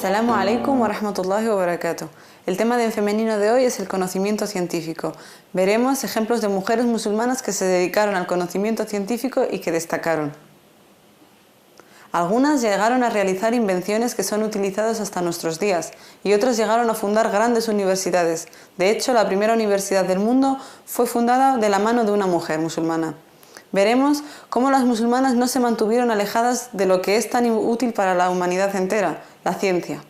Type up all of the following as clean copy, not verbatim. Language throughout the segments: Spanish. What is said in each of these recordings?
Assalamu alaikum wa rahmatullahi wa barakatuh. El tema en femenino de hoy es el conocimiento científico. Veremos ejemplos de mujeres musulmanas que se dedicaron al conocimiento científico y que destacaron. Algunas llegaron a realizar invenciones que son utilizadas hasta nuestros días y otras llegaron a fundar grandes universidades. De hecho, la primera universidad del mundo fue fundada de la mano de una mujer musulmana. Veremos cómo las musulmanas no se mantuvieron alejadas de lo que es tan útil para la humanidad entera, la ciencia.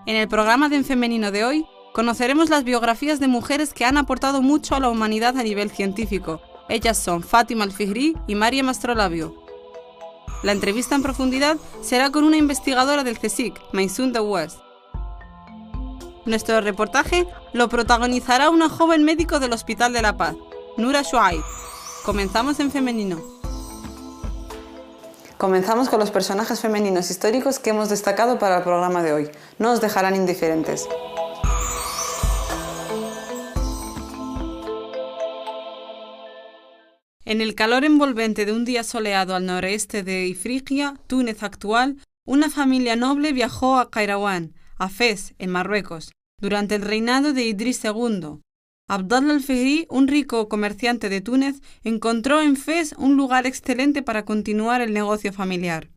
En el programa de En Femenino de hoy, conoceremos las biografías de mujeres que han aportado mucho a la humanidad a nivel científico. Ellas son Fátima al-Fihri y Mariam Astrolabio. La entrevista en profundidad será con una investigadora del CSIC, Maysoon Dawes. Nuestro reportaje lo protagonizará una joven médico del Hospital de la Paz, Nura Shuaib. Comenzamos en femenino. Comenzamos con los personajes femeninos históricos que hemos destacado para el programa de hoy. No os dejarán indiferentes. En el calor envolvente de un día soleado al noreste de Ifriqiya, Túnez actual, una familia noble viajó a Kairouan, a Fez, en Marruecos, durante el reinado de Idris II. Abdallah al-Fihri, un rico comerciante de Túnez, encontró en Fez un lugar excelente para continuar el negocio familiar.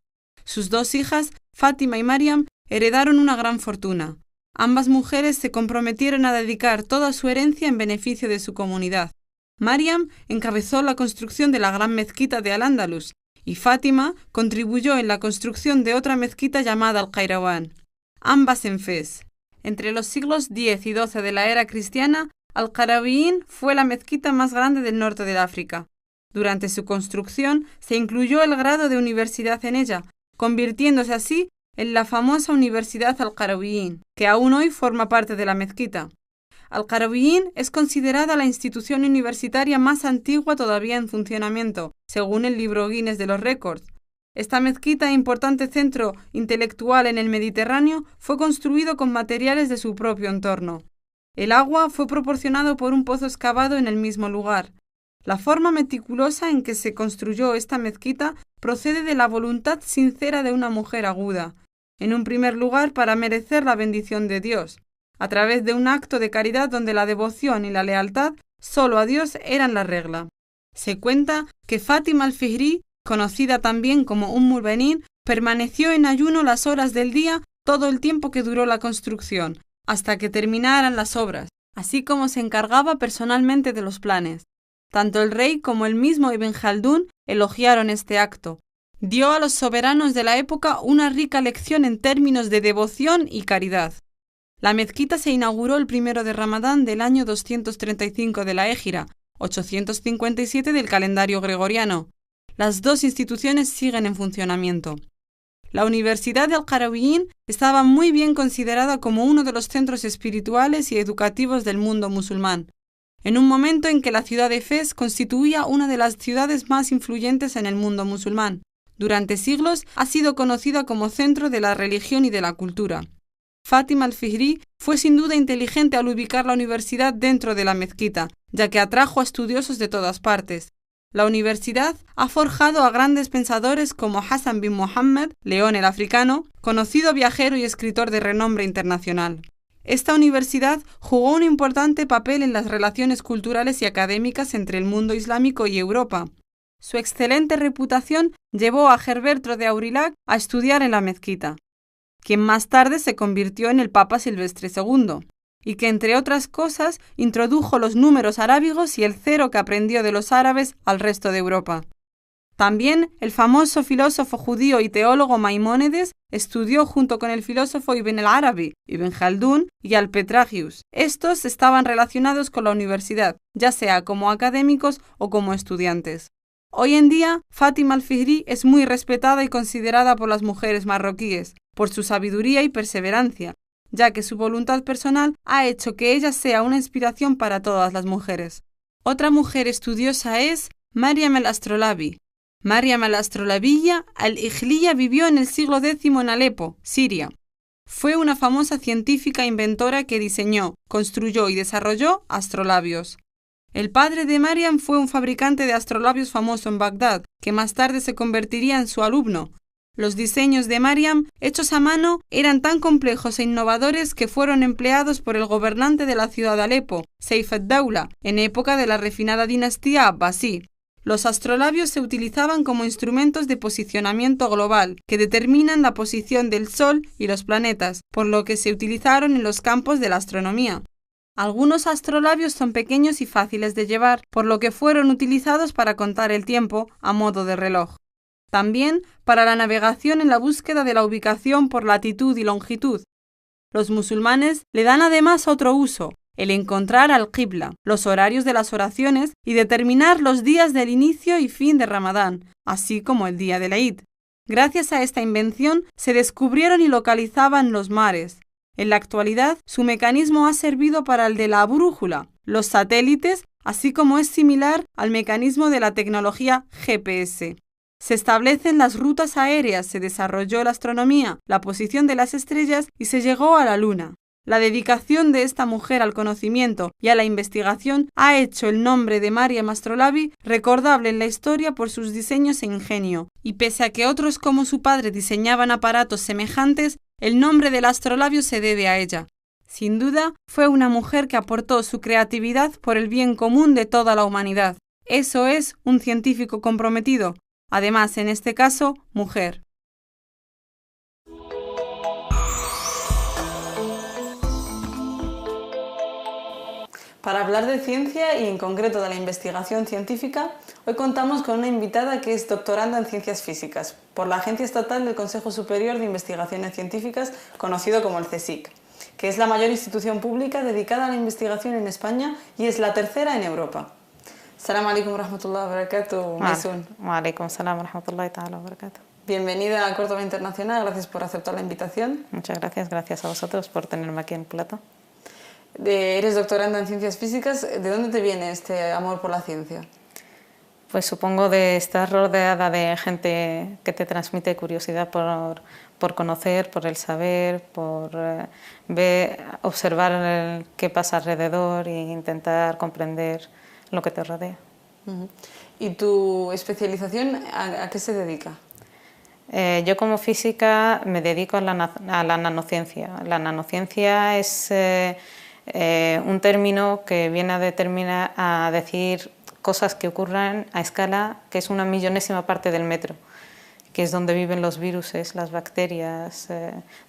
Sus dos hijas, Fátima y Mariam, heredaron una gran fortuna. Ambas mujeres se comprometieron a dedicar toda su herencia en beneficio de su comunidad. Mariam encabezó la construcción de la gran mezquita de Al-Ándalus y Fátima contribuyó en la construcción de otra mezquita llamada Al-Kairouan, ambas en Fez. Entre los siglos X y XII de la era cristiana, Al-Qarawiyyin fue la mezquita más grande del norte de África. Durante su construcción se incluyó el grado de universidad en ella, convirtiéndose así en la famosa Universidad Al-Qarawiyyin, que aún hoy forma parte de la mezquita. Al-Qarawiyyin es considerada la institución universitaria más antigua todavía en funcionamiento, según el libro Guinness de los Récords. Esta mezquita e importante centro intelectual en el Mediterráneo fue construido con materiales de su propio entorno. El agua fue proporcionado por un pozo excavado en el mismo lugar. La forma meticulosa en que se construyó esta mezquita procede de la voluntad sincera de una mujer aguda, en un primer lugar para merecer la bendición de Dios, a través de un acto de caridad donde la devoción y la lealtad solo a Dios eran la regla. Se cuenta que Fátima al-Fihri, conocida también como Benín, permaneció en ayuno las horas del día todo el tiempo que duró la construcción, hasta que terminaran las obras, así como se encargaba personalmente de los planes. Tanto el rey como el mismo Ibn Khaldún elogiaron este acto. Dio a los soberanos de la época una rica lección en términos de devoción y caridad. La mezquita se inauguró el 1 de Ramadán del año 235 de la Égira, 857 del calendario gregoriano. Las dos instituciones siguen en funcionamiento. La Universidad de Al-Qarawiyyin estaba muy bien considerada como uno de los centros espirituales y educativos del mundo musulmán, en un momento en que la ciudad de Fez constituía una de las ciudades más influyentes en el mundo musulmán. Durante siglos ha sido conocida como centro de la religión y de la cultura. Fátima al-Fihri fue sin duda inteligente al ubicar la universidad dentro de la mezquita, ya que atrajo a estudiosos de todas partes. La universidad ha forjado a grandes pensadores como Hassan bin Mohammed, León el Africano, conocido viajero y escritor de renombre internacional. Esta universidad jugó un importante papel en las relaciones culturales y académicas entre el mundo islámico y Europa. Su excelente reputación llevó a Gerberto de Aurillac a estudiar en la mezquita, quien más tarde se convirtió en el Papa Silvestre II, y que entre otras cosas introdujo los números arábigos y el cero que aprendió de los árabes al resto de Europa. También el famoso filósofo judío y teólogo Maimónides estudió junto con el filósofo Ibn al-Arabi, Ibn Khaldún y Al-Petragius. Estos estaban relacionados con la universidad, ya sea como académicos o como estudiantes. Hoy en día, Fátima al-Fihri es muy respetada y considerada por las mujeres marroquíes, por su sabiduría y perseverancia, ya que su voluntad personal ha hecho que ella sea una inspiración para todas las mujeres. Otra mujer estudiosa es Mariam al-Astrolabi. Mariam al-Astrolabiyya al-Ijliya vivió en el siglo X en Alepo, Siria. Fue una famosa científica inventora que diseñó, construyó y desarrolló astrolabios. El padre de Mariam fue un fabricante de astrolabios famoso en Bagdad, que más tarde se convertiría en su alumno. Los diseños de Mariam, hechos a mano, eran tan complejos e innovadores que fueron empleados por el gobernante de la ciudad de Alepo, Seif ad-Dawla, en época de la refinada dinastía Abbasí. Los astrolabios se utilizaban como instrumentos de posicionamiento global, que determinan la posición del Sol y los planetas, por lo que se utilizaron en los campos de la astronomía. Algunos astrolabios son pequeños y fáciles de llevar, por lo que fueron utilizados para contar el tiempo a modo de reloj. También para la navegación en la búsqueda de la ubicación por latitud y longitud. Los musulmanes le dan además otro uso, el encontrar al-Qibla, los horarios de las oraciones y determinar los días del inicio y fin de Ramadán, así como el día del Eid. Gracias a esta invención se descubrieron y localizaban los mares. En la actualidad, su mecanismo ha servido para el de la brújula, los satélites, así como es similar al mecanismo de la tecnología GPS. Se establecen las rutas aéreas, se desarrolló la astronomía, la posición de las estrellas y se llegó a la Luna. La dedicación de esta mujer al conocimiento y a la investigación ha hecho el nombre de Mariam Astrolabi recordable en la historia por sus diseños e ingenio, y pese a que otros como su padre diseñaban aparatos semejantes, el nombre del astrolabio se debe a ella. Sin duda, fue una mujer que aportó su creatividad por el bien común de toda la humanidad. Eso es un científico comprometido. Además, en este caso, mujer. Para hablar de ciencia y en concreto de la investigación científica, hoy contamos con una invitada que es doctoranda en Ciencias Físicas por la Agencia Estatal del Consejo Superior de Investigaciones Científicas, conocido como el CSIC, que es la mayor institución pública dedicada a la investigación en España y es la tercera en Europa. Salam alaikum rahmatullahi wa barakatuh, Maysoon. Wa alaikum salam wa rahmatullahi ta'ala wa barakatuh. Bienvenida a Córdoba Internacional, gracias por aceptar la invitación. Muchas gracias a vosotros por tenerme aquí en el plato. Eres doctoranda en Ciencias Físicas, ¿de dónde te viene este amor por la ciencia? Pues supongo de estar rodeada de gente que te transmite curiosidad por conocer, por el saber, por observar qué pasa alrededor e intentar comprender lo que te rodea. ¿Y tu especialización a qué se dedica? Yo como física me dedico a la nanociencia. La nanociencia es un término que viene a decir cosas que ocurran a escala que es una millonésima parte del metro, que es donde viven los virus, las bacterias,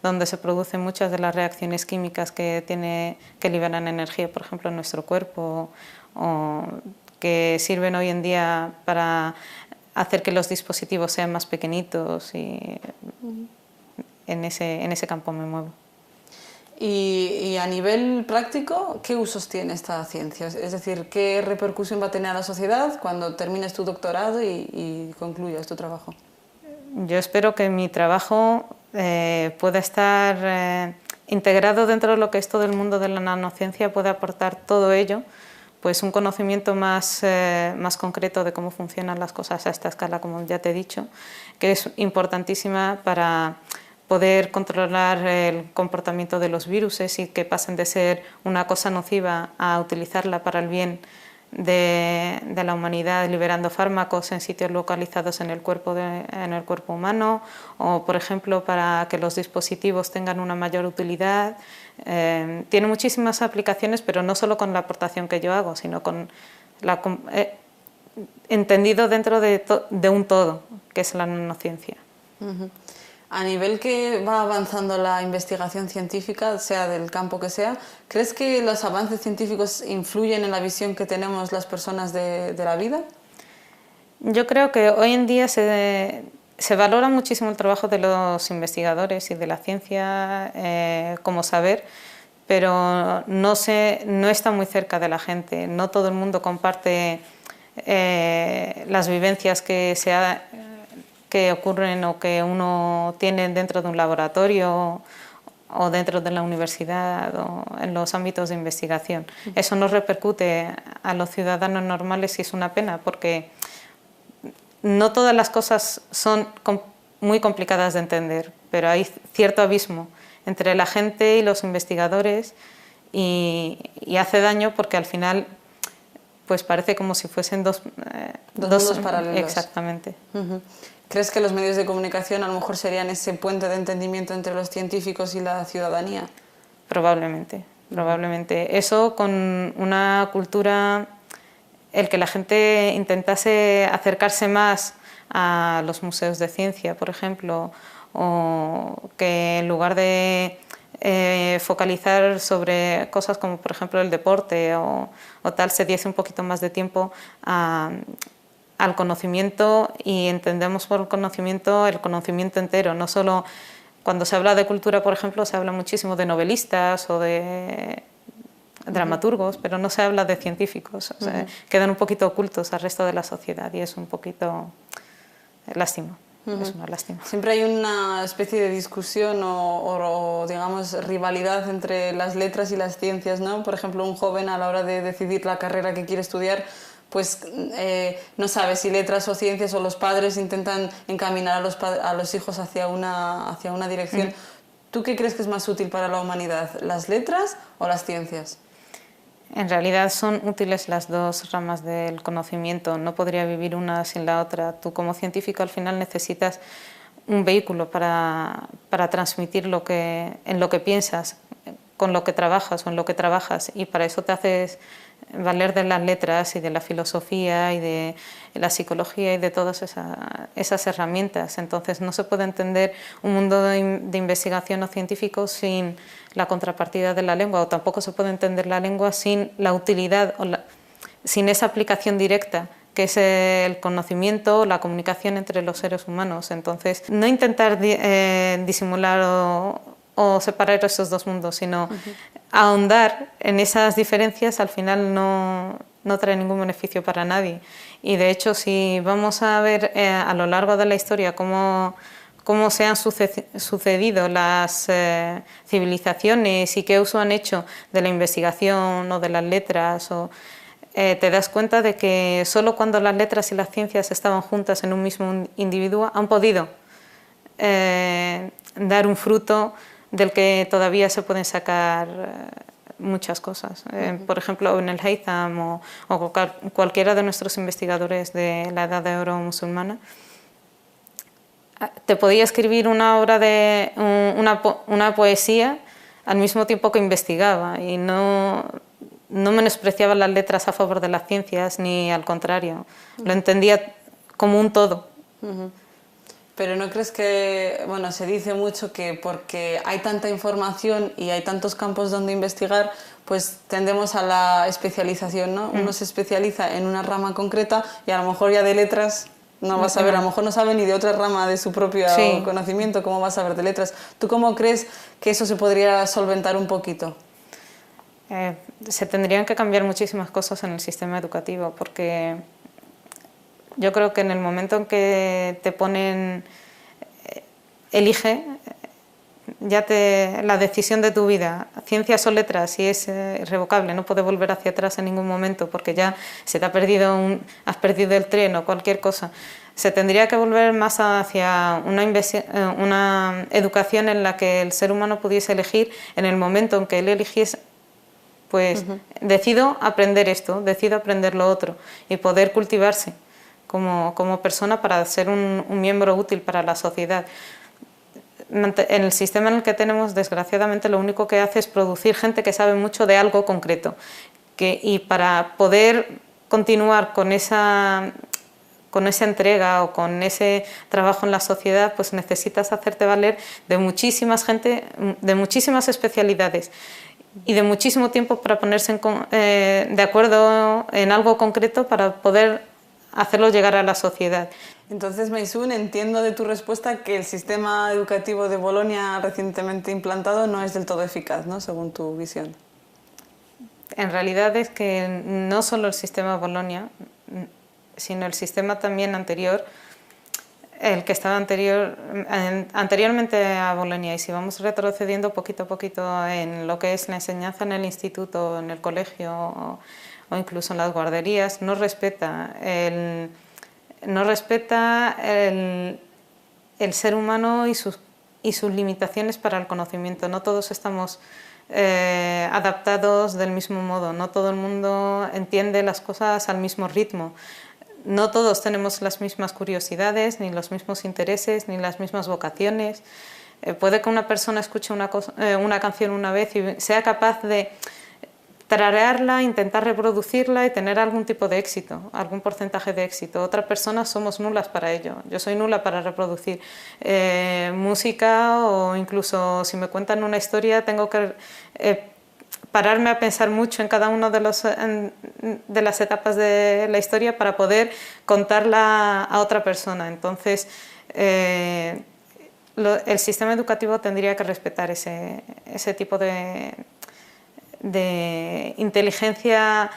donde se producen muchas de las reacciones químicas que liberan energía, por ejemplo, en nuestro cuerpo, o que sirven hoy en día para hacer que los dispositivos sean más pequeñitos, y en ese campo me muevo. Y a nivel práctico, ¿qué usos tiene esta ciencia? Es decir, ¿qué repercusión va a tener a la sociedad cuando termines tu doctorado y concluyas tu trabajo? Yo espero que mi trabajo pueda estar integrado dentro de lo que es todo el mundo de la nanociencia, pueda aportar todo ello, pues un conocimiento más concreto de cómo funcionan las cosas a esta escala, como ya te he dicho, que es importantísima para poder controlar el comportamiento de los virus y que pasen de ser una cosa nociva a utilizarla para el bien de la humanidad, liberando fármacos en sitios localizados en el cuerpo humano, o por ejemplo para que los dispositivos tengan una mayor utilidad. Tiene muchísimas aplicaciones, pero no solo con la aportación que yo hago, sino entendido dentro de un todo, que es la nanociencia. A nivel que va avanzando la investigación científica, sea del campo que sea, ¿crees que los avances científicos influyen en la visión que tenemos las personas de la vida? Yo creo que hoy en día se valora muchísimo el trabajo de los investigadores y de la ciencia como saber, pero no está muy cerca de la gente. No todo el mundo comparte las vivencias que ocurren o que uno tiene dentro de un laboratorio o dentro de la universidad o en los ámbitos de investigación. Eso nos repercute a los ciudadanos normales y es una pena, porque no todas las cosas son muy complicadas de entender, pero hay cierto abismo entre la gente y los investigadores y hace daño, porque al final pues parece como si fuesen dos mundos paralelos. Exactamente. ¿Crees que los medios de comunicación a lo mejor serían ese puente de entendimiento entre los científicos y la ciudadanía? Probablemente, probablemente. Eso con una cultura, el que la gente intentase acercarse más a los museos de ciencia, por ejemplo, o que en lugar de focalizar sobre cosas como por ejemplo el deporte o tal, se diese un poquito más de tiempo al conocimiento, y entendemos por conocimiento el conocimiento entero, no solo cuando se habla de cultura, por ejemplo, se habla muchísimo de novelistas o de dramaturgos, pero no se habla de científicos, o sea, quedan un poquito ocultos al resto de la sociedad, y es un poquito lástima. Es una lástima. Siempre hay una especie de discusión o, digamos, rivalidad entre las letras y las ciencias, ¿no? Por ejemplo, un joven a la hora de decidir la carrera que quiere estudiar, pues no sabe si letras o ciencias, o los padres intentan encaminar a los hijos hacia una dirección. ¿Tú qué crees que es más útil para la humanidad, las letras o las ciencias? En realidad son útiles las dos ramas del conocimiento, no podría vivir una sin la otra. Tú como científico al final necesitas un vehículo para transmitir en lo que piensas, con lo que trabajas o en lo que trabajas, y para eso te haces valer de las letras y de la filosofía y de la psicología y de todas esas herramientas. Entonces no se puede entender un mundo de investigación o científico sin la contrapartida de la lengua, o tampoco se puede entender la lengua sin la utilidad sin esa aplicación directa que es el conocimiento, la comunicación entre los seres humanos. Entonces no intentar disimular o separar esos dos mundos, sino ahondar en esas diferencias, al final no trae ningún beneficio para nadie. Y de hecho, si vamos a ver a lo largo de la historia cómo se han sucedido las civilizaciones y qué uso han hecho de la investigación o de las letras, te das cuenta de que solo cuando las letras y las ciencias estaban juntas en un mismo individuo han podido dar un fruto del que todavía se pueden sacar muchas cosas. Por ejemplo, en el Haytham o cualquiera de nuestros investigadores de la Edad de Oro musulmana, te podía escribir una obra de una poesía al mismo tiempo que investigaba, y no menospreciaba las letras a favor de las ciencias, ni al contrario, lo entendía como un todo. Pero ¿no crees que, bueno, se dice mucho que porque hay tanta información y hay tantos campos donde investigar, pues tendemos a la especialización, ¿no? Uno se especializa en una rama concreta y a lo mejor ya de letras no va a saber, a lo mejor no sabe ni de otra rama de su propio conocimiento, ¿cómo va a saber de letras? ¿Tú cómo crees que eso se podría solventar un poquito? Se tendrían que cambiar muchísimas cosas en el sistema educativo, porque yo creo que en el momento en que te ponen, elige la decisión de tu vida, ciencias o letras, si es irrevocable, no puedes volver hacia atrás en ningún momento, porque ya se te has perdido el tren o cualquier cosa. Se tendría que volver más hacia una educación en la que el ser humano pudiese elegir en el momento en que él eligiese, pues decido aprender esto, decido aprender lo otro, y poder cultivarse como persona para ser un miembro útil para la sociedad. En el sistema en el que tenemos, desgraciadamente, lo único que hace es producir gente que sabe mucho de algo concreto, y para poder continuar con esa entrega o con ese trabajo en la sociedad, pues necesitas hacerte valer de muchísimas gente, de muchísimas especialidades y de muchísimo tiempo para ponerse de acuerdo en algo concreto para poder hacerlo llegar a la sociedad. Entonces, Maysoon, entiendo de tu respuesta que el sistema educativo de Bolonia recientemente implantado no es del todo eficaz, ¿no?, según tu visión. En realidad es que no solo el sistema Bolonia, sino el sistema también anterior, el que estaba anteriormente a Bolonia, y si vamos retrocediendo poquito a poquito en lo que es la enseñanza en el instituto, en el colegio o incluso en las guarderías, no respeta el ser humano y sus limitaciones para el conocimiento. No todos estamos adaptados del mismo modo, no todo el mundo entiende las cosas al mismo ritmo. no todos tenemos las mismas curiosidades, ni los mismos intereses, ni las mismas vocaciones. Puede que una persona escuche una canción una vez y sea capaz de tararearla, intentar reproducirla y tener algún tipo de éxito, algún porcentaje de éxito. Otras personas somos nulas para ello. Yo soy nula para reproducir música, o incluso si me cuentan una historia tengo que pararme a pensar mucho en cada una de las etapas de la historia para poder contarla a otra persona. Entonces, el sistema educativo tendría que respetar ese tipo de inteligencia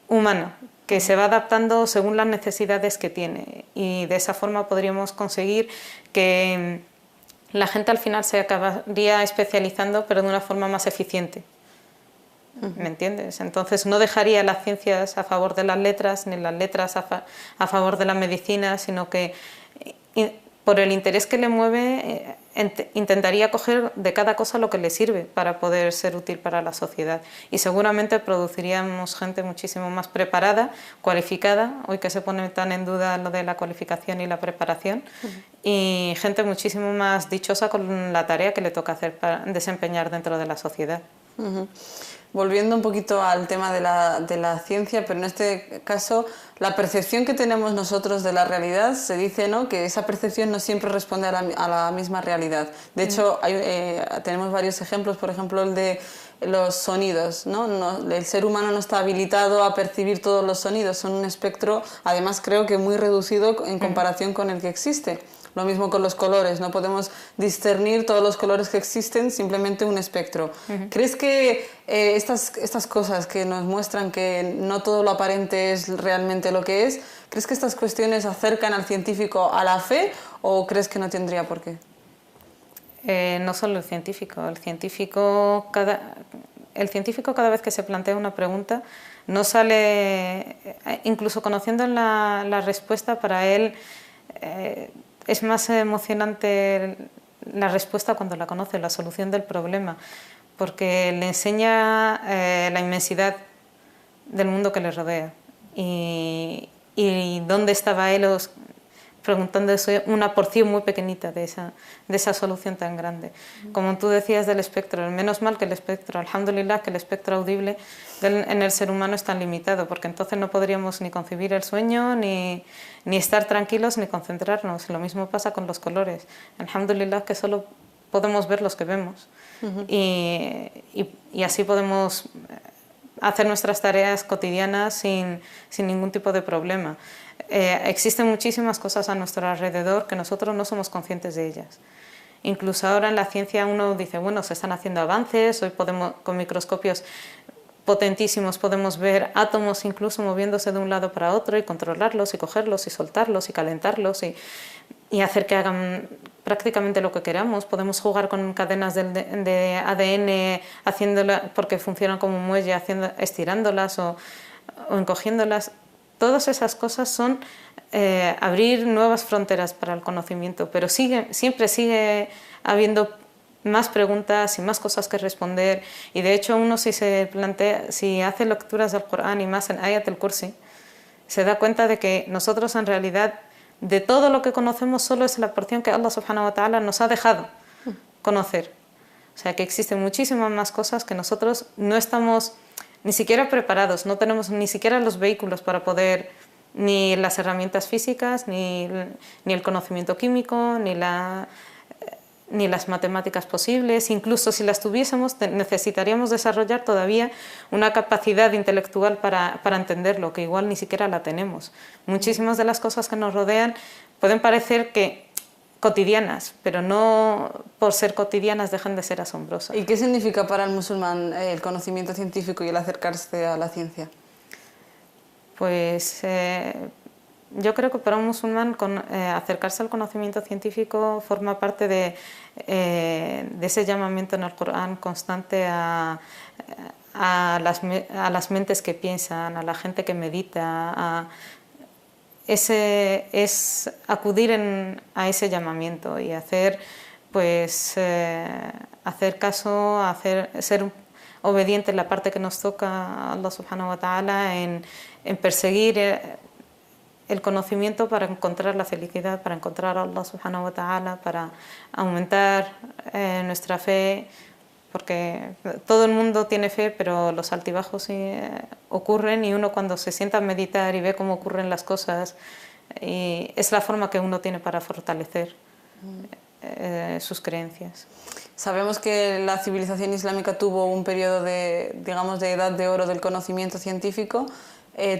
humana, que se va adaptando según las necesidades que tiene, y de esa forma podríamos conseguir que la gente al final se acabaría especializando, pero de una forma más eficiente. ¿Me entiendes? Entonces no dejaría las ciencias a favor de las letras, ni las letras a favor de la medicina, sino que por el interés que le mueve intentaría coger de cada cosa lo que le sirve para poder ser útil para la sociedad, y seguramente produciríamos gente muchísimo más preparada, cualificada, hoy que se pone tan en duda lo de la cualificación y la preparación, y gente muchísimo más dichosa con la tarea que le toca hacer para desempeñar dentro de la sociedad. Volviendo un poquito al tema de la ciencia, pero en este caso la percepción que tenemos nosotros de la realidad, se dice, ¿no?, que esa percepción no siempre responde a la misma realidad. De hecho, tenemos varios ejemplos, por ejemplo el de los sonidos, ¿no? El ser humano no está habilitado a percibir todos los sonidos, son un espectro, además creo que muy reducido en comparación con el que existe. Lo mismo con los colores, no podemos discernir todos los colores que existen, simplemente un espectro. ¿Crees que estas cosas que nos muestran que no todo lo aparente es realmente lo que es, crees que estas cuestiones acercan al científico a la fe, o crees que no tendría por qué? No solo el científico cada vez que se plantea una pregunta no sale, incluso conociendo la respuesta, para él es más emocionante la respuesta cuando la conoce, la solución del problema, porque le enseña la inmensidad del mundo que le rodea y dónde estaba él preguntándose una porción muy pequeñita de esa solución tan grande. Como tú decías del espectro, menos mal que el espectro, alhamdulillah, que el espectro audible en el ser humano es tan limitado, porque entonces no podríamos ni concebir el sueño, ni estar tranquilos, ni concentrarnos. Lo mismo pasa con los colores. Alhamdulillah que solo podemos ver los que vemos. Y así podemos hacer nuestras tareas cotidianas sin ningún tipo de problema. Existen muchísimas cosas a nuestro alrededor que nosotros no somos conscientes de ellas. Incluso ahora en la ciencia uno dice, bueno, se están haciendo avances, hoy con microscopios potentísimos podemos ver átomos incluso moviéndose de un lado para otro, y controlarlos y cogerlos y soltarlos y calentarlos y hacer que hagan prácticamente lo que queramos. Podemos jugar con cadenas de ADN porque funcionan como un muelle, estirándolas o encogiéndolas. Todas esas cosas son abrir nuevas fronteras para el conocimiento, pero siempre sigue habiendo más preguntas y más cosas que responder. Y de hecho uno si hace lecturas del Corán y más en Ayat al-Kursi, se da cuenta de que nosotros en realidad de todo lo que conocemos solo es la porción que Allah subhanahu wa ta'ala nos ha dejado conocer. O sea que existen muchísimas más cosas que nosotros no estamos ni siquiera preparados, no tenemos ni siquiera los vehículos para poder, ni las herramientas físicas, ni el conocimiento químico, ni las matemáticas posibles. Incluso si las tuviésemos, necesitaríamos desarrollar todavía una capacidad intelectual para entenderlo, que igual ni siquiera la tenemos. Muchísimas de las cosas que nos rodean pueden parecer cotidianas, pero no por ser cotidianas dejan de ser asombrosas. ¿Y qué significa para el musulmán el conocimiento científico y el acercarse a la ciencia? Pues yo creo que para un musulmán acercarse al conocimiento científico forma parte de ese llamamiento en el Corán constante a las mentes que piensan, a la gente que medita, es acudir a ese llamamiento y hacer caso, ser obediente en la parte que nos toca a Allah subhanahu wa ta'ala, en perseguir el conocimiento para encontrar la felicidad, para encontrar a Allah subhanahu wa ta'ala, para aumentar nuestra fe, porque todo el mundo tiene fe, pero los altibajos ocurren, y uno cuando se sienta a meditar y ve cómo ocurren las cosas, y es la forma que uno tiene para fortalecer sus creencias. Sabemos que la civilización islámica tuvo un periodo de, digamos, de edad de oro del conocimiento científico.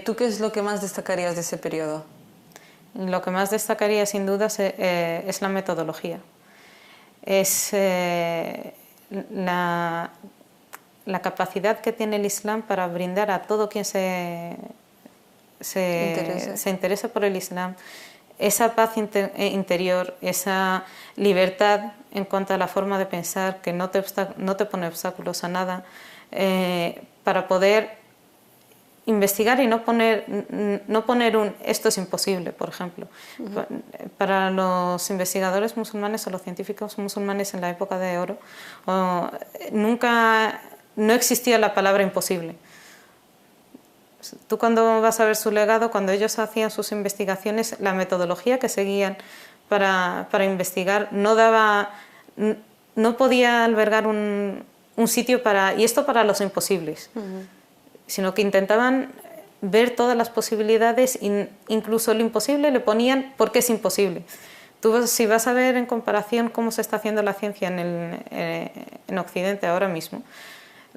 ¿Tú qué es lo que más destacarías de ese periodo? Lo que más destacaría sin duda es la metodología. Es la capacidad que tiene el Islam para brindar a todo quien se interesa por el Islam esa paz interior, esa libertad en cuanto a la forma de pensar, que no te pone obstáculos a nada, para poder investigar y no poner un esto es imposible, por ejemplo. Para los investigadores musulmanes o los científicos musulmanes en la época de oro, no existía la palabra imposible. Tú cuando vas a ver su legado, cuando ellos hacían sus investigaciones, la metodología que seguían para investigar no podía albergar un sitio y esto para los imposibles, sino que intentaban ver todas las posibilidades, incluso lo imposible le ponían porque es imposible. Tú, si vas a ver en comparación cómo se está haciendo la ciencia en Occidente ahora mismo,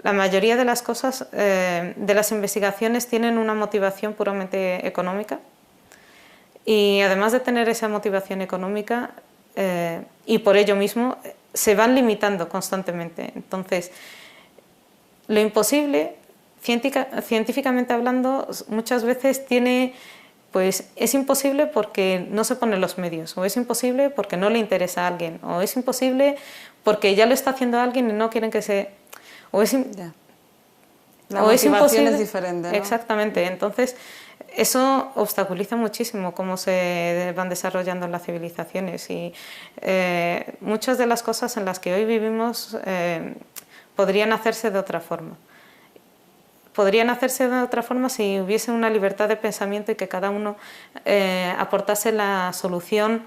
la mayoría de las cosas, de las investigaciones, tienen una motivación puramente económica, y además de tener esa motivación económica, y por ello mismo se van limitando constantemente. Entonces, lo imposible, científicamente hablando, muchas veces es imposible porque no se ponen los medios, o es imposible porque no le interesa a alguien, o es imposible porque ya lo está haciendo alguien y no quieren que se... La motivación es diferente, ¿no? Exactamente. Entonces, eso obstaculiza muchísimo cómo se van desarrollando las civilizaciones, y muchas de las cosas en las que hoy vivimos podrían hacerse de otra forma. Podrían hacerse de otra forma si hubiese una libertad de pensamiento y que cada uno aportase la solución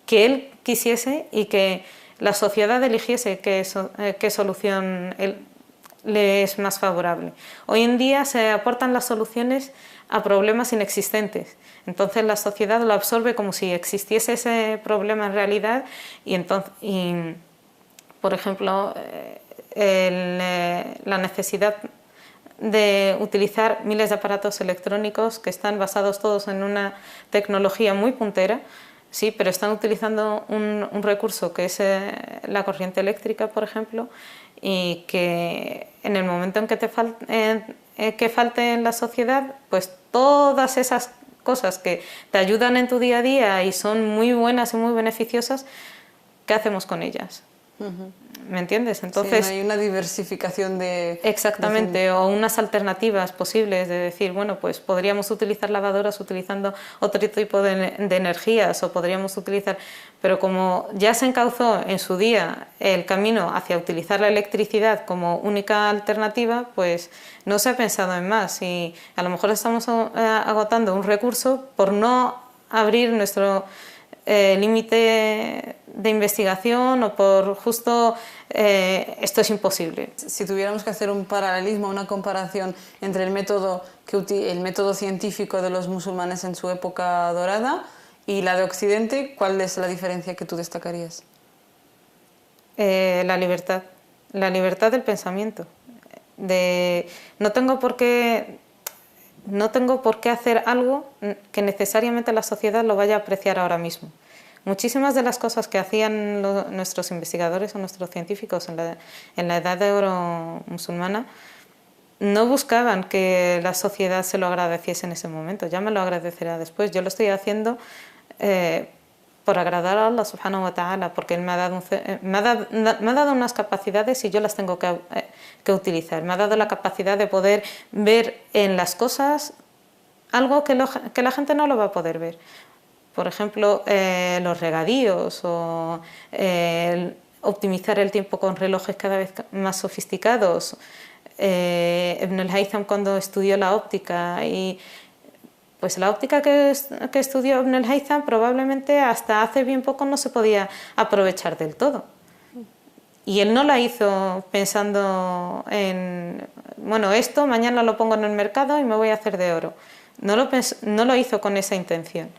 que él quisiese, y que la sociedad eligiese qué solución le es más favorable. Hoy en día se aportan las soluciones a problemas inexistentes. Entonces la sociedad lo absorbe como si existiese ese problema en realidad, por ejemplo, la necesidad de utilizar miles de aparatos electrónicos que están basados todos en una tecnología muy puntera, sí, pero están utilizando un recurso que es la corriente eléctrica, por ejemplo, y que en el momento en que falte en la sociedad, pues todas esas cosas que te ayudan en tu día a día y son muy buenas y muy beneficiosas, ¿qué hacemos con ellas? ¿Me entiendes? Entonces, sí, no hay una diversificación de... Exactamente, o unas alternativas posibles de decir, bueno, pues podríamos utilizar lavadoras utilizando otro tipo de energías, o podríamos utilizar... Pero como ya se encauzó en su día el camino hacia utilizar la electricidad como única alternativa, pues no se ha pensado en más, y a lo mejor estamos agotando un recurso por no abrir nuestro límite de investigación, o por justo esto es imposible. Si tuviéramos que hacer un paralelismo, una comparación entre el método científico de los musulmanes en su época dorada y la de Occidente, ¿cuál es la diferencia que tú destacarías? La libertad del pensamiento. No tengo por qué hacer algo que necesariamente la sociedad lo vaya a apreciar ahora mismo. Muchísimas de las cosas que hacían nuestros investigadores o nuestros científicos en la Edad de Oro musulmana no buscaban que la sociedad se lo agradeciese en ese momento, ya me lo agradecerá después. Yo lo estoy haciendo por agradar a Allah subhanahu wa ta'ala, porque Él me ha dado unas capacidades y yo las tengo que utilizar. Me ha dado la capacidad de poder ver en las cosas algo que la gente no lo va a poder ver. Por ejemplo, los regadíos, o optimizar el tiempo con relojes cada vez más sofisticados. Ibn al-Haytham, cuando estudió la óptica, y Pues la óptica que estudió Ibn al-Haytham probablemente hasta hace bien poco no se podía aprovechar del todo. Y él no la hizo pensando en, bueno, esto mañana lo pongo en el mercado y me voy a hacer de oro. No lo hizo con esa intención.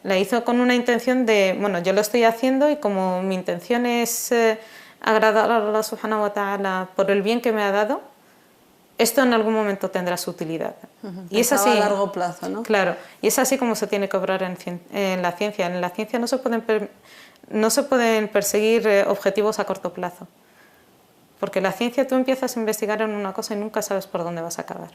La hizo con una intención de, bueno, yo lo estoy haciendo y como mi intención es agradar a Allah subhanahu wa ta'ala por el bien que me ha dado, esto en algún momento tendrá su utilidad. Y es así a largo plazo, ¿no? Claro, y es así como se tiene que obrar en la ciencia. En la ciencia no se pueden perseguir objetivos a corto plazo. Porque la ciencia tú empiezas a investigar en una cosa y nunca sabes por dónde vas a acabar.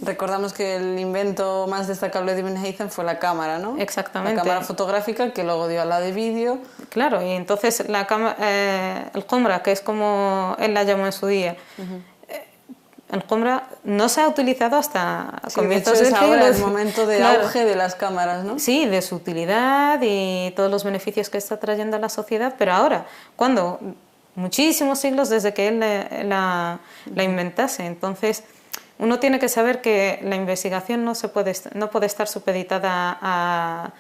Recordamos que el invento más destacable de Ibn Haytham fue la cámara, ¿no? Exactamente. La cámara fotográfica que luego dio a la de vídeo. Claro, y entonces el Qumra, que es como él la llamó en su día, el Qumra no se ha utilizado hasta comienzos del siglo. Ahora el momento de auge de las cámaras, ¿no? Sí, de su utilidad y todos los beneficios que está trayendo a la sociedad, pero ahora, cuando muchísimos siglos desde que él la inventase, entonces uno tiene que saber que la investigación no puede estar supeditada a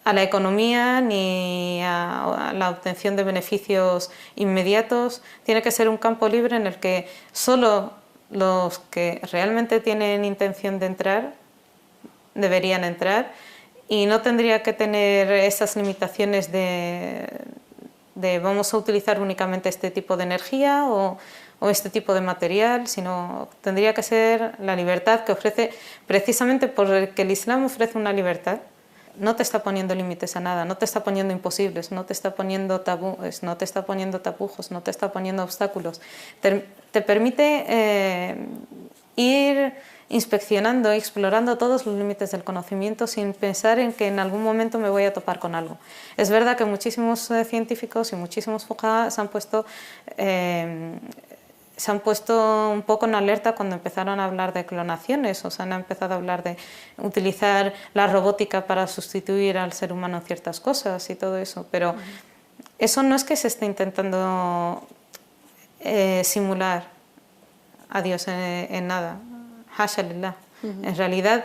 la economía ni a la obtención de beneficios inmediatos. Tiene que ser un campo libre en el que solo los que realmente tienen intención de entrar deberían entrar y no tendría que tener esas limitaciones de vamos a utilizar únicamente este tipo de energía o este tipo de material, sino tendría que ser la libertad que ofrece, precisamente porque el Islam ofrece una libertad. No te está poniendo límites a nada, no te está poniendo imposibles, no te está poniendo tabúes, no te está poniendo tapujos, no te está poniendo obstáculos. Te permite ir inspeccionando y explorando todos los límites del conocimiento sin pensar en que en algún momento me voy a topar con algo. Es verdad que muchísimos científicos y muchísimos fuqaha se han puesto un poco en alerta cuando empezaron a hablar de clonaciones, o sea, han empezado a hablar de utilizar la robótica para sustituir al ser humano en ciertas cosas y todo eso, pero eso no es que se esté intentando simular a Dios en nada, hasha lillah. En realidad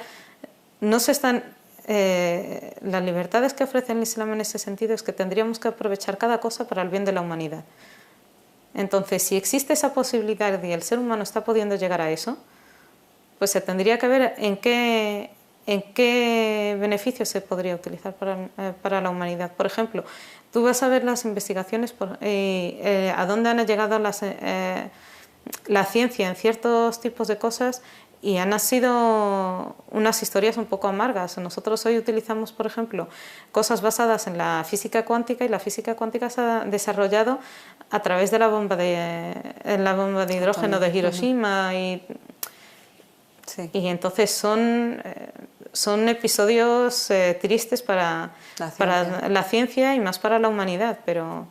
no se están... las libertades que ofrece el Islam en ese sentido es que tendríamos que aprovechar cada cosa para el bien de la humanidad. Entonces, si existe esa posibilidad y el ser humano está pudiendo llegar a eso, pues se tendría que ver en qué beneficio se podría utilizar para la humanidad. Por ejemplo, tú vas a ver las investigaciones a dónde han llegado la ciencia en ciertos tipos de cosas y han sido unas historias un poco amargas. Nosotros hoy utilizamos, por ejemplo, cosas basadas en la física cuántica y la física cuántica se ha desarrollado a través de la bomba de hidrógeno de Hiroshima y entonces son episodios tristes para la ciencia y más para la humanidad, pero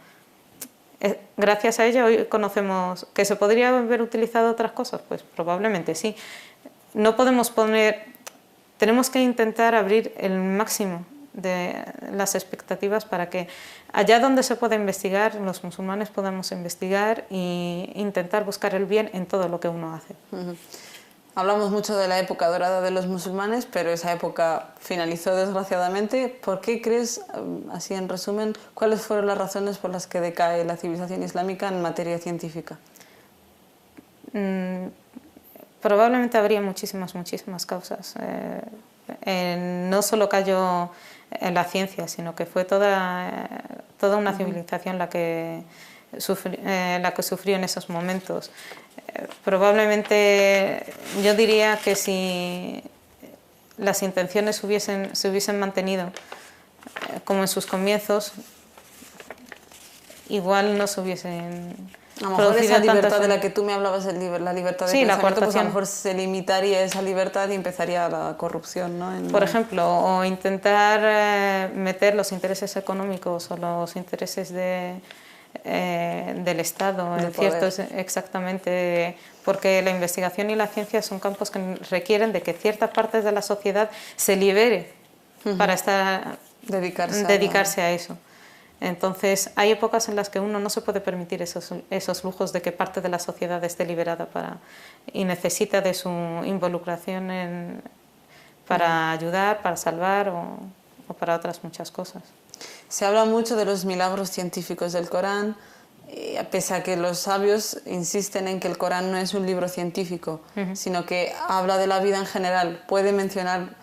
gracias a ella hoy conocemos que se podría haber utilizado otras cosas, pues probablemente sí. No podemos tenemos que intentar abrir el máximo de las expectativas para que allá donde se pueda investigar, los musulmanes podamos investigar e intentar buscar el bien en todo lo que uno hace. Hablamos mucho de la época dorada de los musulmanes, pero esa época finalizó desgraciadamente. ¿Por qué crees, así en resumen, cuáles fueron las razones por las que decae la civilización islámica en materia científica? Probablemente habría muchísimas causas. No solo cayó en la ciencia, sino que fue toda una civilización la que sufrió en esos momentos. Probablemente yo diría que si las intenciones se hubiesen mantenido como en sus comienzos, igual no se hubiesen... A lo mejor esa libertad de la que tú me hablabas, la libertad de pensamiento, pues a lo mejor se limitaría esa libertad y empezaría la corrupción, ¿no? Por ejemplo, o intentar meter los intereses económicos o los intereses del Estado en ciertos, exactamente, porque la investigación y la ciencia son campos que requieren de que ciertas partes de la sociedad se libere para dedicarse a eso. Entonces, hay épocas en las que uno no se puede permitir esos lujos de que parte de la sociedad esté liberada y necesita de su involucración para ayudar, para salvar o para otras muchas cosas. Se habla mucho de los milagros científicos del Corán, pese a que los sabios insisten en que el Corán no es un libro científico, sino que habla de la vida en general, puede mencionar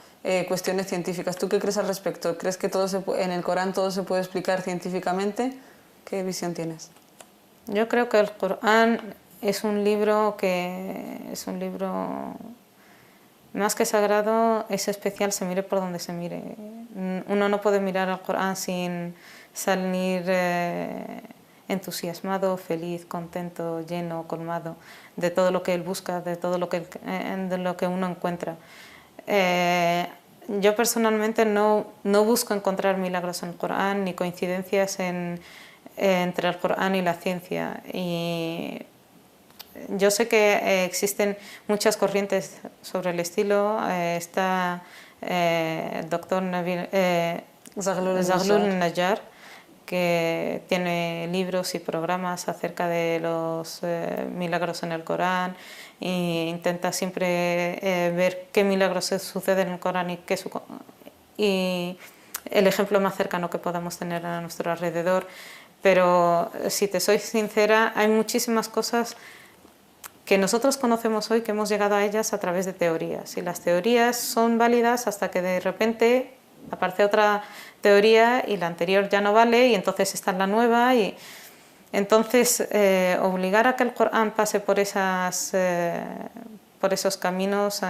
cuestiones científicas. ¿Tú qué crees al respecto? ¿Crees que en el Corán todo se puede explicar científicamente? ¿Qué visión tienes? Yo creo que el Corán es un libro más que sagrado, es especial, se mire por donde se mire. Uno no puede mirar al Corán sin salir entusiasmado, feliz, contento, lleno, colmado de todo lo que él busca, de todo lo que uno encuentra. Yo personalmente no busco encontrar milagros en el Corán ni coincidencias entre el Corán y la ciencia. Y yo sé que existen muchas corrientes sobre el estilo. Está el doctor Zaghloul Najjar, que tiene libros y programas acerca de los milagros en el Corán e intenta siempre ver qué milagros suceden en el Corán y el ejemplo más cercano que podamos tener a nuestro alrededor. Pero si te soy sincera, hay muchísimas cosas que nosotros conocemos hoy que hemos llegado a ellas a través de teorías, y las teorías son válidas hasta que de repente aparece otra teoría y la anterior ya no vale y entonces está la nueva, y entonces obligar a que el Corán pase por esos caminos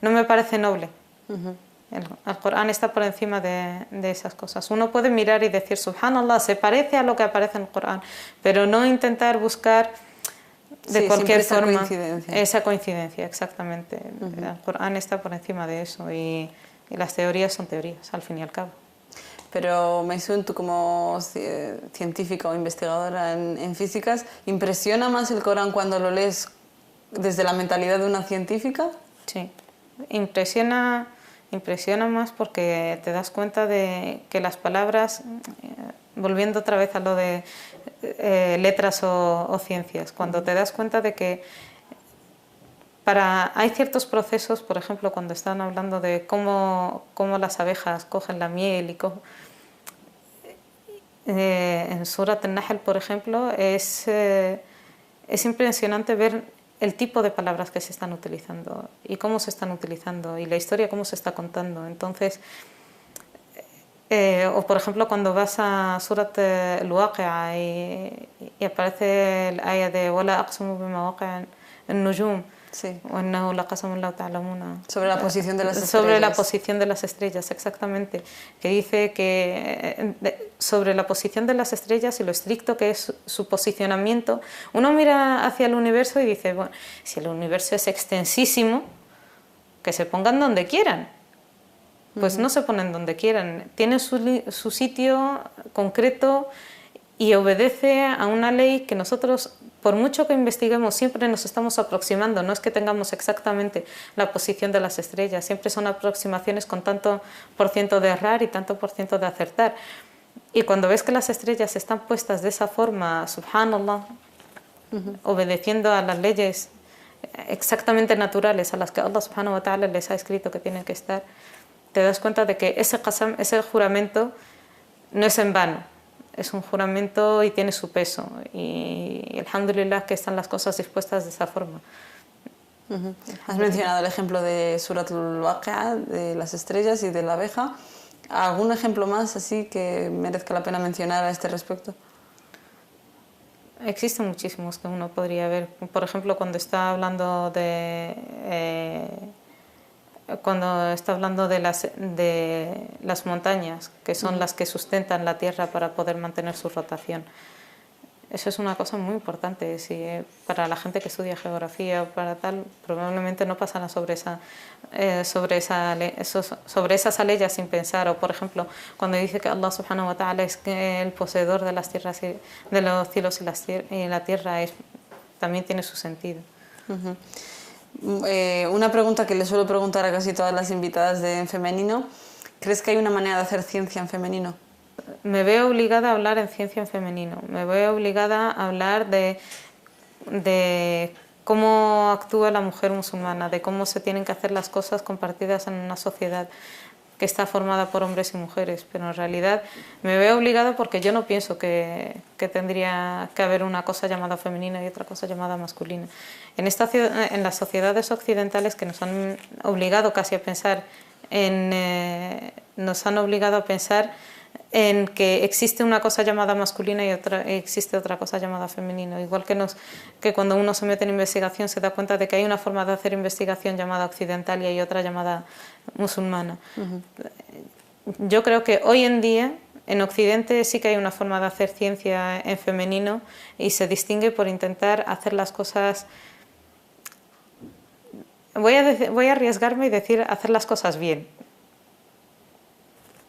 no me parece noble. El Corán está por encima de esas cosas. Uno puede mirar y decir subhanallah, se parece a lo que aparece en el Corán, pero no intentar buscar de cualquier forma esa coincidencia, exactamente. El Corán está por encima de eso y las teorías son teorías, al fin y al cabo. Pero Maysoon, tú como científica o investigadora en físicas, ¿impresiona más el Corán cuando lo lees desde la mentalidad de una científica? Sí, impresiona más porque te das cuenta de que las palabras, volviendo otra vez a lo de letras o ciencias, cuando te das cuenta de que hay ciertos procesos, por ejemplo, cuando están hablando de cómo las abejas cogen la miel en Surat al-Nahl, por ejemplo, es impresionante ver el tipo de palabras que se están utilizando y cómo se están utilizando y la historia cómo se está contando. Entonces, o por ejemplo cuando vas a Surat al-Waqi'a y aparece el ayah de Wala aqsamu bima waqi'a an-nujum, sobre la posición de las estrellas. Sobre la posición de las estrellas, exactamente. Que dice que sobre la posición de las estrellas y lo estricto que es su posicionamiento, uno mira hacia el universo y dice, bueno, si el universo es extensísimo, que se pongan donde quieran. Pues no se ponen donde quieran. Tienen su sitio concreto y obedece a una ley que nosotros, por mucho que investiguemos, siempre nos estamos aproximando. No es que tengamos exactamente la posición de las estrellas, siempre son aproximaciones con tanto por ciento de errar y tanto por ciento de acertar. Y cuando ves que las estrellas están puestas de esa forma, subhanallah, obedeciendo a las leyes exactamente naturales a las que Allah subhanahu wa ta'ala les ha escrito que tienen que estar, te das cuenta de que ese qasam, ese juramento, no es en vano. Es un juramento y tiene su peso. Y alhamdulillah que están las cosas dispuestas de esa forma. Has mencionado el ejemplo de Surat al-Waqi'a, de las estrellas y de la abeja. ¿Algún ejemplo más así que merezca la pena mencionar a este respecto? Existen muchísimos que uno podría ver. Por ejemplo, cuando está hablando de las montañas, que son las que sustentan la Tierra para poder mantener su rotación. Eso es una cosa muy importante. Para la gente que estudia geografía o para tal, probablemente no pasará sobre esas leyes sin pensar. O por ejemplo, cuando dice que Allah subhanahu wa ta'ala es el poseedor de las tierras de los cielos y la tierra, también tiene su sentido. Una pregunta que le suelo preguntar a casi todas las invitadas en femenino: ¿crees que hay una manera de hacer ciencia en femenino? Me veo obligada a hablar en ciencia en femenino, me veo obligada a hablar de cómo actúa la mujer musulmana, de cómo se tienen que hacer las cosas compartidas en una sociedad que está formada por hombres y mujeres, pero en realidad me veo obligada porque yo no pienso que tendría que haber una cosa llamada femenina y otra cosa llamada masculina. En las sociedades occidentales que nos han obligado casi a pensar nos han obligado a pensar en que existe una cosa llamada masculina y existe otra cosa llamada femenino. Igual que cuando uno se mete en investigación se da cuenta de que hay una forma de hacer investigación llamada occidental y hay otra llamada musulmana. Yo creo que hoy en día en Occidente sí que hay una forma de hacer ciencia en femenino y se distingue por intentar hacer las cosas... Voy a arriesgarme y decir hacer las cosas bien.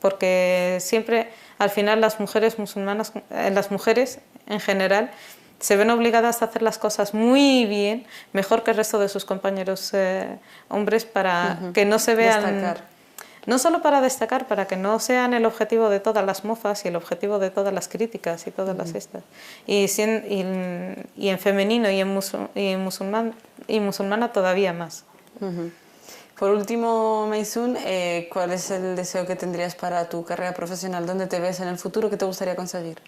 Porque siempre, al final, las mujeres musulmanas, las mujeres en general, se ven obligadas a hacer las cosas muy bien, mejor que el resto de sus compañeros hombres, para que no se vean... Destacar. No solo para destacar, para que no sean el objetivo de todas las mofas y el objetivo de todas las críticas y todas las estas. Y en femenino y en musulmana todavía más. Por último, Maysoon, ¿cuál es el deseo que tendrías para tu carrera profesional? ¿Dónde te ves en el futuro? ¿Qué te gustaría conseguir?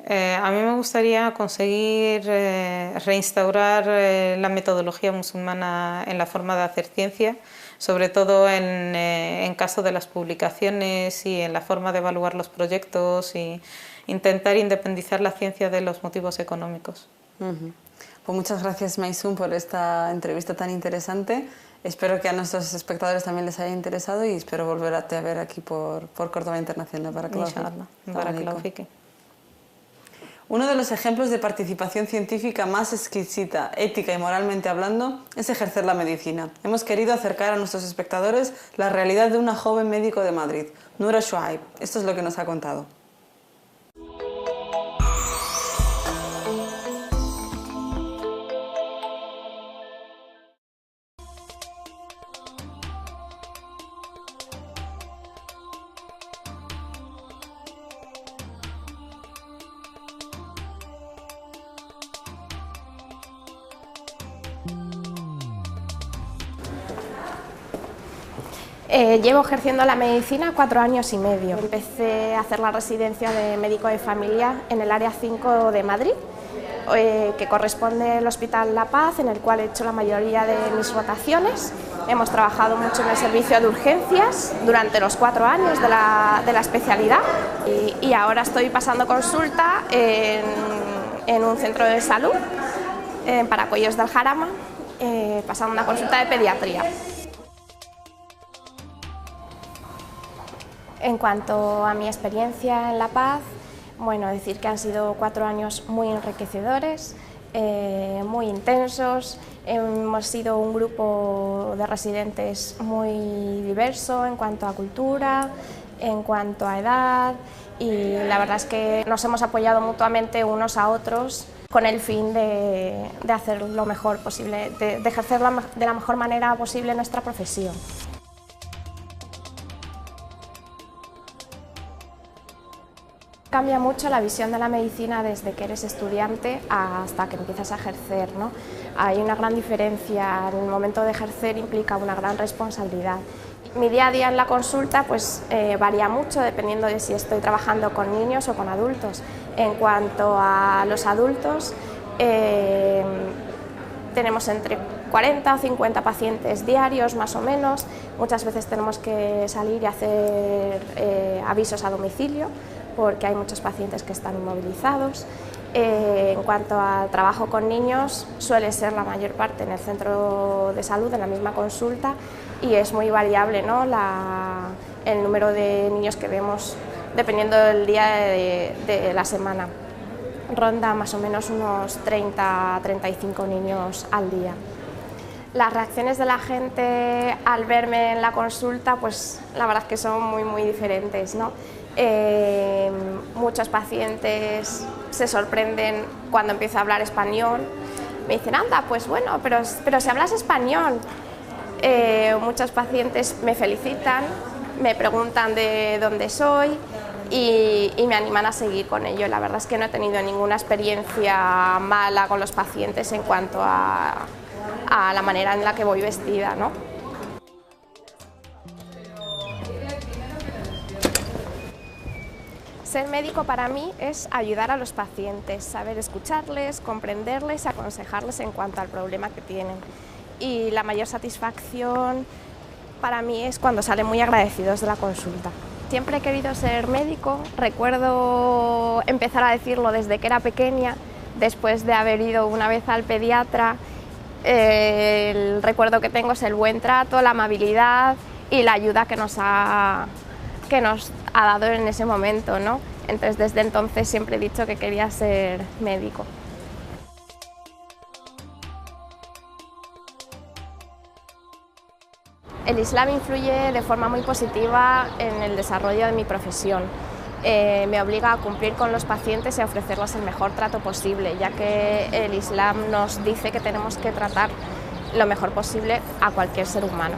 A mí me gustaría conseguir reinstaurar la metodología musulmana en la forma de hacer ciencia, sobre todo en caso de las publicaciones y en la forma de evaluar los proyectos y intentar independizar la ciencia de los motivos económicos. Pues muchas gracias, Maysoon, por esta entrevista tan interesante. Espero que a nuestros espectadores también les haya interesado y espero volverte a ver aquí por Córdoba Internacional. Barakallahu fiki. Uno de los ejemplos de participación científica más exquisita, ética y moralmente hablando, es ejercer la medicina. Hemos querido acercar a nuestros espectadores la realidad de una joven médico de Madrid, Nura Shuaib. Esto es lo que nos ha contado. Llevo ejerciendo la medicina 4 años y medio. Empecé a hacer la residencia de médico de familia en el área 5 de Madrid, que corresponde al Hospital La Paz, en el cual he hecho la mayoría de mis rotaciones. Hemos trabajado mucho en el servicio de urgencias durante los 4 años de la especialidad y ahora estoy pasando consulta en un centro de salud, en Paracuellos del Jarama, pasando una consulta de pediatría. En cuanto a mi experiencia en La Paz, bueno, decir que han sido 4 años muy enriquecedores, muy intensos. Hemos sido un grupo de residentes muy diverso en cuanto a cultura, en cuanto a edad, y la verdad es que nos hemos apoyado mutuamente unos a otros con el fin de hacer lo mejor posible, de ejercer de la mejor manera posible nuestra profesión. Cambia mucho la visión de la medicina desde que eres estudiante hasta que empiezas a ejercer, ¿no? Hay una gran diferencia, en el momento de ejercer implica una gran responsabilidad. Mi día a día en la consulta pues, varía mucho dependiendo de si estoy trabajando con niños o con adultos. En cuanto a los adultos, tenemos entre 40 o 50 pacientes diarios más o menos. Muchas veces tenemos que salir y hacer avisos a domicilio, porque hay muchos pacientes que están inmovilizados. En cuanto al trabajo con niños, suele ser la mayor parte en el centro de salud, en la misma consulta, y es muy variable, ¿no? El número de niños que vemos dependiendo del día de la semana. Ronda más o menos unos 30 a 35 niños al día. Las reacciones de la gente al verme en la consulta, pues la verdad es que son muy diferentes, ¿no? Muchos pacientes se sorprenden cuando empiezo a hablar español. Me dicen, anda, pues bueno, pero si hablas español. Muchos pacientes me felicitan, me preguntan de dónde soy y me animan a seguir con ello. La verdad es que no he tenido ninguna experiencia mala con los pacientes en cuanto a la manera en la que voy vestida, ¿no? Ser médico para mí es ayudar a los pacientes, saber escucharles, comprenderles y aconsejarles en cuanto al problema que tienen. Y la mayor satisfacción para mí es cuando salen muy agradecidos de la consulta. Siempre he querido ser médico, recuerdo empezar a decirlo desde que era pequeña, después de haber ido una vez al pediatra. El recuerdo que tengo es el buen trato, la amabilidad y la ayuda que nos ha dado en ese momento, ¿no? Entonces, desde entonces siempre he dicho que quería ser médico. El Islam influye de forma muy positiva en el desarrollo de mi profesión. Me obliga a cumplir con los pacientes y a ofrecerles el mejor trato posible, ya que el Islam nos dice que tenemos que tratar lo mejor posible a cualquier ser humano.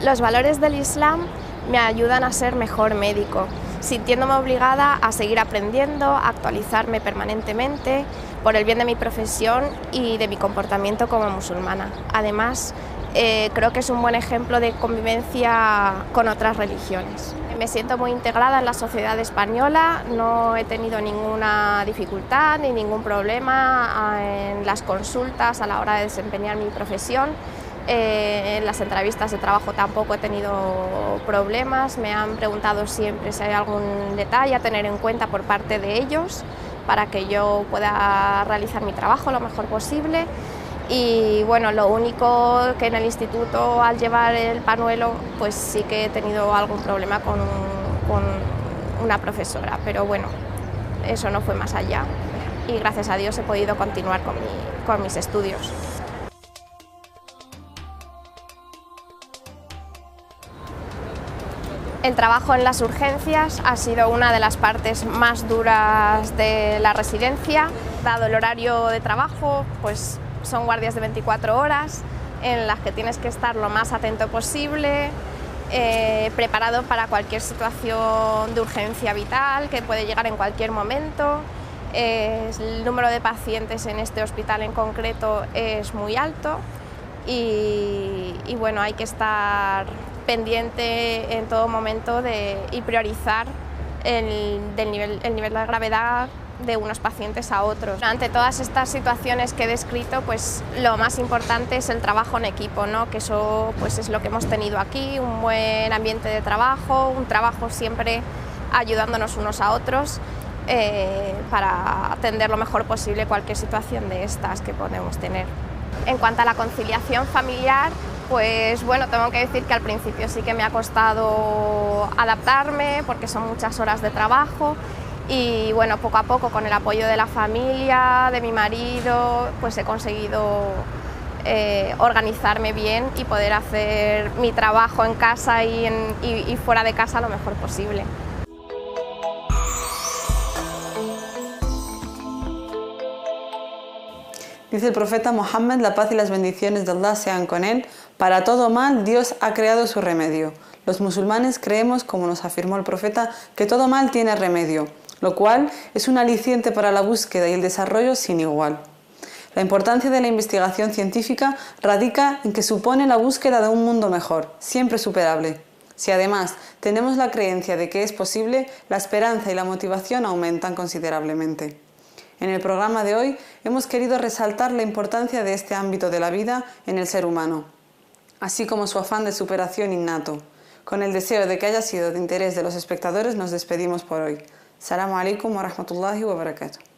Los valores del Islam me ayudan a ser mejor médico, sintiéndome obligada a seguir aprendiendo, a actualizarme permanentemente por el bien de mi profesión y de mi comportamiento como musulmana. Además, creo que es un buen ejemplo de convivencia con otras religiones. Me siento muy integrada en la sociedad española, no he tenido ninguna dificultad ni ningún problema en las consultas a la hora de desempeñar mi profesión. En las entrevistas de trabajo tampoco he tenido problemas, me han preguntado siempre si hay algún detalle a tener en cuenta por parte de ellos para que yo pueda realizar mi trabajo lo mejor posible. Y bueno, lo único que en el instituto al llevar el pañuelo pues sí que he tenido algún problema con una profesora, pero bueno, eso no fue más allá y gracias a Dios he podido continuar con mis estudios. El trabajo en las urgencias ha sido una de las partes más duras de la residencia. Dado el horario de trabajo, pues son guardias de 24 horas en las que tienes que estar lo más atento posible, preparado para cualquier situación de urgencia vital que puede llegar en cualquier momento. El número de pacientes en este hospital en concreto es muy alto y bueno, hay que estar pendiente en todo momento y priorizar el nivel de gravedad de unos pacientes a otros. Ante todas estas situaciones que he descrito, pues lo más importante es el trabajo en equipo, ¿no? Que eso pues es lo que hemos tenido aquí, un buen ambiente de trabajo, un trabajo siempre ayudándonos unos a otros para atender lo mejor posible cualquier situación de estas que podemos tener. En cuanto a la conciliación familiar, pues bueno, tengo que decir que al principio sí que me ha costado adaptarme porque son muchas horas de trabajo y bueno, poco a poco con el apoyo de la familia, de mi marido, pues he conseguido organizarme bien y poder hacer mi trabajo en casa y fuera de casa lo mejor posible. Dice el profeta Mohammed, la paz y las bendiciones de Allah sean con él: para todo mal Dios ha creado su remedio. Los musulmanes creemos, como nos afirmó el profeta, que todo mal tiene remedio, lo cual es un aliciente para la búsqueda y el desarrollo sin igual. La importancia de la investigación científica radica en que supone la búsqueda de un mundo mejor, siempre superable. Si además tenemos la creencia de que es posible, la esperanza y la motivación aumentan considerablemente. En el programa de hoy hemos querido resaltar la importancia de este ámbito de la vida en el ser humano, así como su afán de superación innato. Con el deseo de que haya sido de interés de los espectadores, nos despedimos por hoy. Assalamu alaikum wa rahmatullahi wa barakatuh.